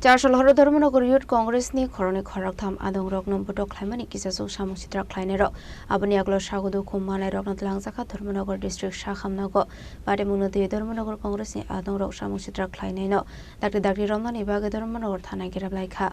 চারশল হর Dharmanagar youth কংগ্রেসনি খরনি খরাকথাম আদং রকনম বটক খ্লাইমানি কিসাসু সামুচিত্রা খ্লাইনের আবনি আগলো সাগুদু খুমমানাই রকনত লাংজাখা Dharmanagar district শাখামনগ পাটে মুনতি Dharmanagar কংগ্রেসনি আদং rock সামুচিত্রা খ্লাইনাইন দাকটি দাকটি রমনানি বাগে ধর্মনগর থানায় গেরাবলাইখা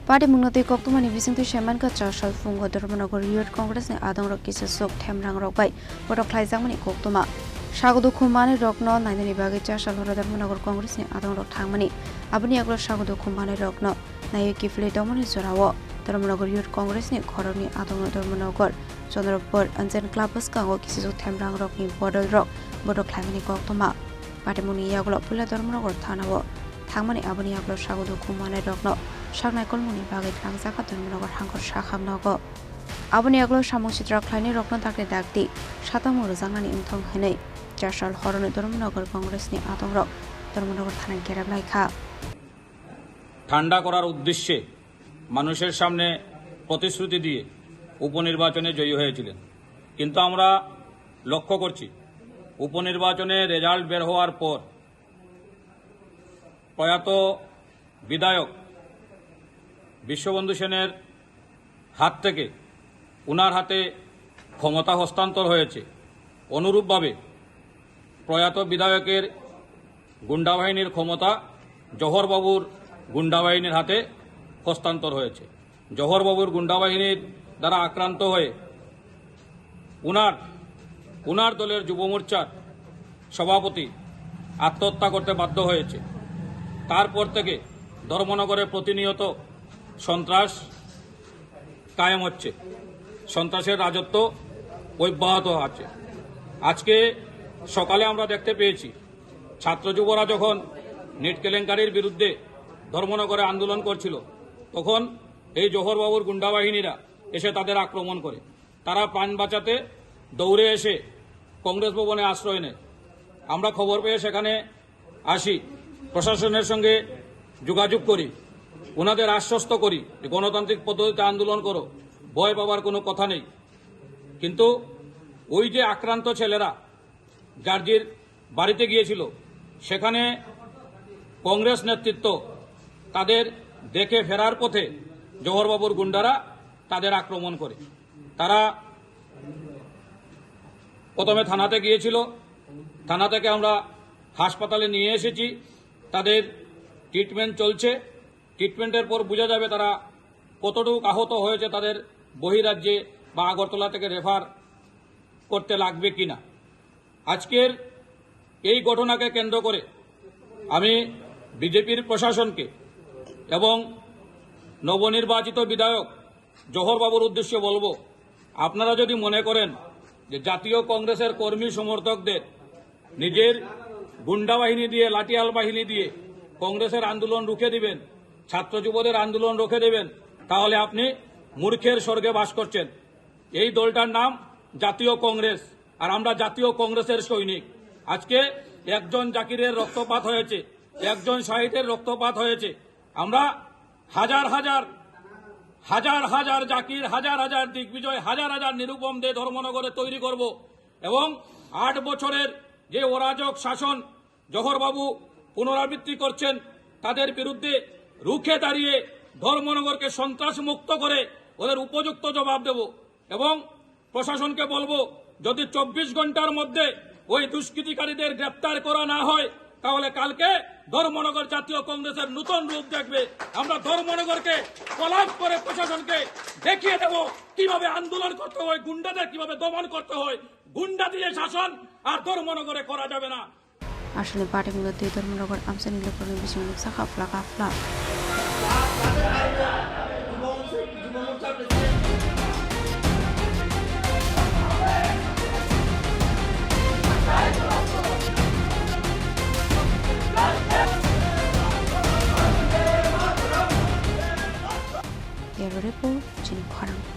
पार्टी मुंगनति कोक्तुमानि बिसिंतु शेमानका चारशल फुंग धर्मनगर युथ कांग्रेसनि आदं रक किससक थेमरां रकबाय बटक ख्लाइजांगनि कोक्तुमा सागुदु खुमानि रकनो नायनि बागे चारशल हर धर्मनगर कांग्रेसनि आदं रक थांगमानि आबनि आगलो सागुदु खुमानि रकनो नाय किफले दमनि जराव धर्मनगर युथ कांग्रेसनि खरनि आदं धर्मनगर चंद्रपुर अंजन क्लाबस कांगो किससक थेमरां रकनि बदल रक बटक ख्लाइमानि कोक्तुमा पार्टी मुनि आगलो पुला धर्मनगर थानाव थांगमानि आबनि आगलो सागुदु खुमानि रकनो सागनाय कलमुनि बागै लांजाखा धर्मनगर हांखर शाखामनग आबनि आगलो सामुचित्रा ख्लाइनि रकनो दाकटे दाकति सातामु रजांनानि उंथं हनै चारशल हरनि धर्मनगर कংগ্রেসनि आदं रक धर्मनगर थानाय गेराबलाइखा ঠান্ডা করার উদ্দেশ্যে মানুষের সামনে প্রতিশ্রুতি দিয়ে উপনির্বাচনে জয়ী হয়েছিলেন কিন্তু আমরা লক্ষ্য করছি উপনির্বাচনে রেজাল্ট বের হওয়ার পর প্রয়াত বিধায়ক বিশ্ববন্ধু সেনের হাত থেকে উনার হাতে ক্ষমতা হস্তান্তর হয়েছে অনুরূপভাবে প্রয়াত বিধায়কের গুন্ডাবাহিনীর ক্ষমতা জহরবাবুর গুন্ডাবাহিনীর হাতে হস্তান্তর হয়েছে জহরবাবুর গুন্ডাবাহিনীর দ্বারা আক্রান্ত হয়ে উনার দলের যুব মোর্চার সভাপতি আত্মহত্যা করতে বাধ্য হয়েছে তারপর থেকে ধর্মনগরে প্রতিনিয়ত সন্ত্রাস কায়েম হচ্ছে সন্ত্রাসের রাজত্ব অব্যাহত আছে আজকে সকালে আমরা দেখতে পেয়েছি ছাত্র যুবরা যখন নেট কেলেঙ্কারির বিরুদ্ধে ধর্মনগরে আন্দোলন করছিল তখন এই জহরবাবুর গুন্ডাবাহিনীরা এসে তাদের আক্রমণ করে তারা প্রাণ বাঁচাতে দৌড়ে এসে কংগ্রেস ভবনে আশ্রয় নেয় আমরা খবর পেয়ে সেখানে আসি প্রশাসনের সঙ্গে যোগাযোগ করি ওনাদের আশ্বস্ত করি যে গণতান্ত্রিক পদ্ধতিতে আন্দোলন করো ভয় পাওয়ার কোনো কথা নেই কিন্তু ওই যে আক্রান্ত ছেলেরা জার্জির বাড়িতে গিয়েছিল সেখানে কংগ্রেস নেতৃত্ব তাদের দেখে ফেরার পথে জহরবাবুর গুন্ডারা তাদের আক্রমণ করে তারা প্রথমে থানাতে গিয়েছিল থানা থেকে আমরা হাসপাতালে নিয়ে এসেছি তাদের ট্রিটমেন্ট চলছে ট্রিটমেন্টের পর বোঝা যাবে তারা কতটুকু আহত হয়েছে তাদের বহিরাজ্যে বা আগরতলা থেকে রেফার করতে লাগবে কিনা আজকের এই ঘটনাকে কেন্দ্র করে আমি বিজেপির প্রশাসনকে এবং নবনির্বাচিত বিধায়ক জহরবাবুর উদ্দেশ্যে বলবো আপনারা যদি মনে করেন যে জাতীয় কংগ্রেসের কর্মী সমর্থকদের নিজের গুন্ডা বাহিনী দিয়ে লাঠিয়াল বাহিনী দিয়ে কংগ্রেসের আন্দোলন রুখে দিবেন ছাত্র যুবদের আন্দোলন রুখে দেবেন তাহলে আপনি মূর্খের স্বর্গে বাস করছেন এই দলটার নাম জাতীয় কংগ্রেস আর আমরা জাতীয় কংগ্রেসের সৈনিক আজকে একজন জাকিরের রক্তপাত হয়েছে একজন শহীদের রক্তপাত হয়েছে আমরা হাজার হাজার জাকির হাজার হাজার দিগ্বিজয় হাজার হাজার নিরুপম দে ধর্মনগরে তৈরি করব এবং 8 বছরের যে অরাজক শাসন জহরবাবু পুনরাবৃত্তি করছেন তাদের বিরুদ্ধে রুখে দাঁড়িয়ে ধর্মনগরকে সন্ত্রাস মুক্ত করে ওদের উপযুক্ত জবাব দেব এবং প্রশাসনকে বলবো যদি 24 ঘন্টার মধ্যে ওই দুষ্কৃতিকারীদের গ্রেপ্তার করা না হয় তাহলে কালকে ধর্মনগর জাতীয় কংগ্রেসের নতুন রূপ দেখবে আমরা ধর্মনগরকে কলাপ করে প্রশাসনকে দেখিয়ে দেব কিভাবে আন্দোলন করতে হয় গুন্ডাদের কিভাবে দমন করতে হয় গুন্ডা দিয়ে শাসন আর ধর্মনগরে করা যাবে না আসলে পার্টি মূলত ধর্মনগর আমসানি লোকরনি বিশিং সাখা ফ্লাকা ফ্লা Right. চিনি খরাং